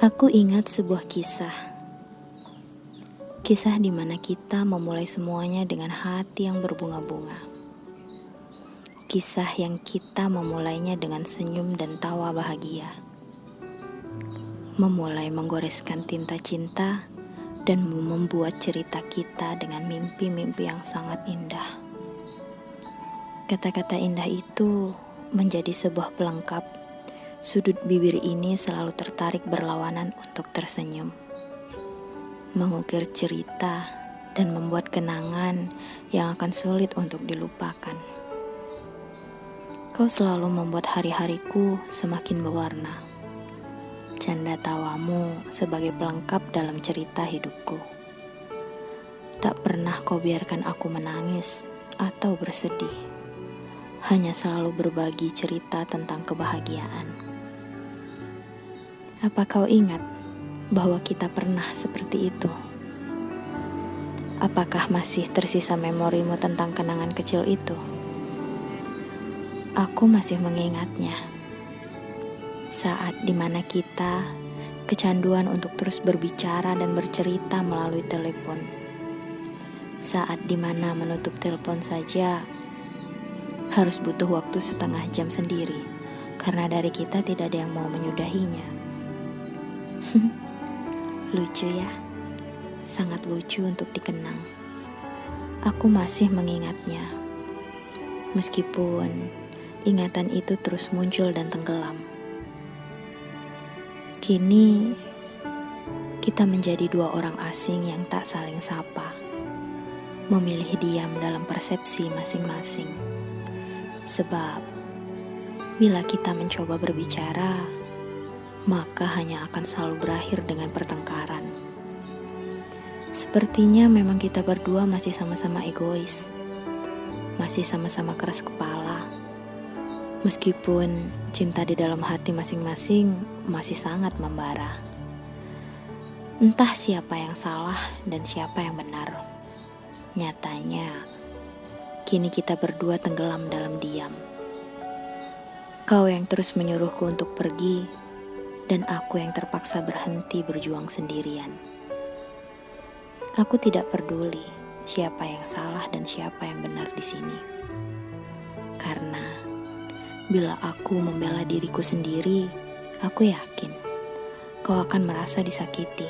Aku ingat sebuah kisah. Kisah di mana kita memulai semuanya dengan hati yang berbunga-bunga. Kisah yang kita memulainya dengan senyum dan tawa bahagia. Memulai menggoreskan tinta cinta dan membuat cerita kita dengan mimpi-mimpi yang sangat indah. Kata-kata indah itu menjadi sebuah pelengkap. Sudut bibir ini selalu tertarik berlawanan untuk tersenyum. Mengukir cerita dan membuat kenangan yang akan sulit untuk dilupakan. Kau selalu membuat hari-hariku semakin berwarna. Canda tawamu sebagai pelengkap dalam cerita hidupku. Tak pernah kau biarkan aku menangis atau bersedih. Hanya selalu berbagi cerita tentang kebahagiaan. Apa kau ingat bahwa kita pernah seperti itu? Apakah masih tersisa memorimu tentang kenangan kecil itu? Aku masih mengingatnya. Saat dimana kita kecanduan untuk terus berbicara dan bercerita melalui telepon. Saat dimana menutup telepon saja harus butuh waktu setengah jam sendiri, karena dari kita tidak ada yang mau menyudahinya. Lucu ya, sangat lucu untuk dikenang. Aku masih mengingatnya, meskipun ingatan itu terus muncul dan tenggelam. Kini, kita menjadi dua orang asing yang tak saling sapa, memilih diam dalam persepsi masing-masing. Sebab, bila kita mencoba berbicara, maka hanya akan selalu berakhir dengan pertengkaran. Sepertinya memang kita berdua masih sama-sama egois, masih sama-sama keras kepala, meskipun cinta di dalam hati masing-masing masih sangat membara. Entah siapa yang salah dan siapa yang benar. Nyatanya, kini kita berdua tenggelam dalam diam. Kau yang terus menyuruhku untuk pergi, dan aku yang terpaksa berhenti berjuang sendirian. Aku tidak peduli siapa yang salah dan siapa yang benar di sini. Karena bila aku membela diriku sendiri, aku yakin kau akan merasa disakiti.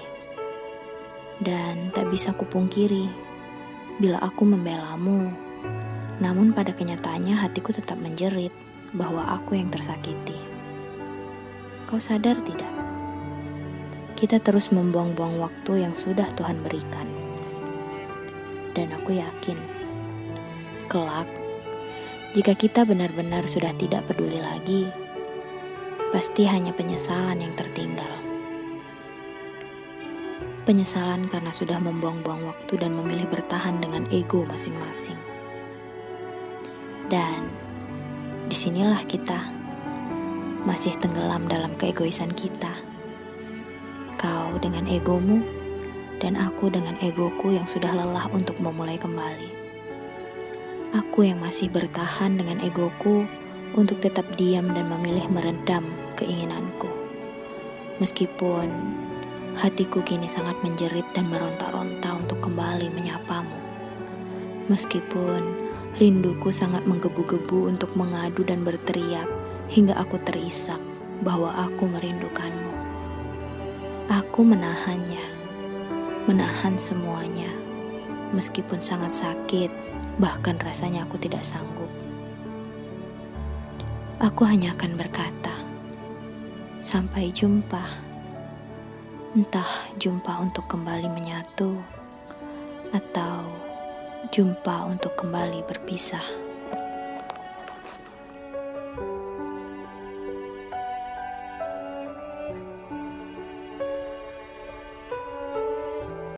Dan tak bisa kupungkiri, bila aku membelamu, namun pada kenyataannya hatiku tetap menjerit bahwa aku yang tersakiti. Kau sadar tidak? Kita terus membuang-buang waktu yang sudah Tuhan berikan. Dan aku yakin, kelak, jika kita benar-benar sudah tidak peduli lagi, pasti hanya penyesalan yang tertinggal. Penyesalan karena sudah membuang-buang waktu dan memilih bertahan dengan ego masing-masing. Dan disinilah kita masih tenggelam dalam keegoisan kita. Kau dengan egomu dan aku dengan egoku yang sudah lelah untuk memulai kembali. Aku yang masih bertahan dengan egoku untuk tetap diam dan memilih meredam keinginanku. Meskipun hatiku kini sangat menjerit dan meronta-ronta untuk kembali menyapamu. Meskipun rinduku sangat menggebu-gebu untuk mengadu dan berteriak hingga aku terisak bahwa aku merindukanmu. Aku menahannya, menahan semuanya, meskipun sangat sakit, bahkan rasanya aku tidak sanggup. Aku hanya akan berkata, sampai jumpa. Entah jumpa untuk kembali menyatu, atau jumpa untuk kembali berpisah.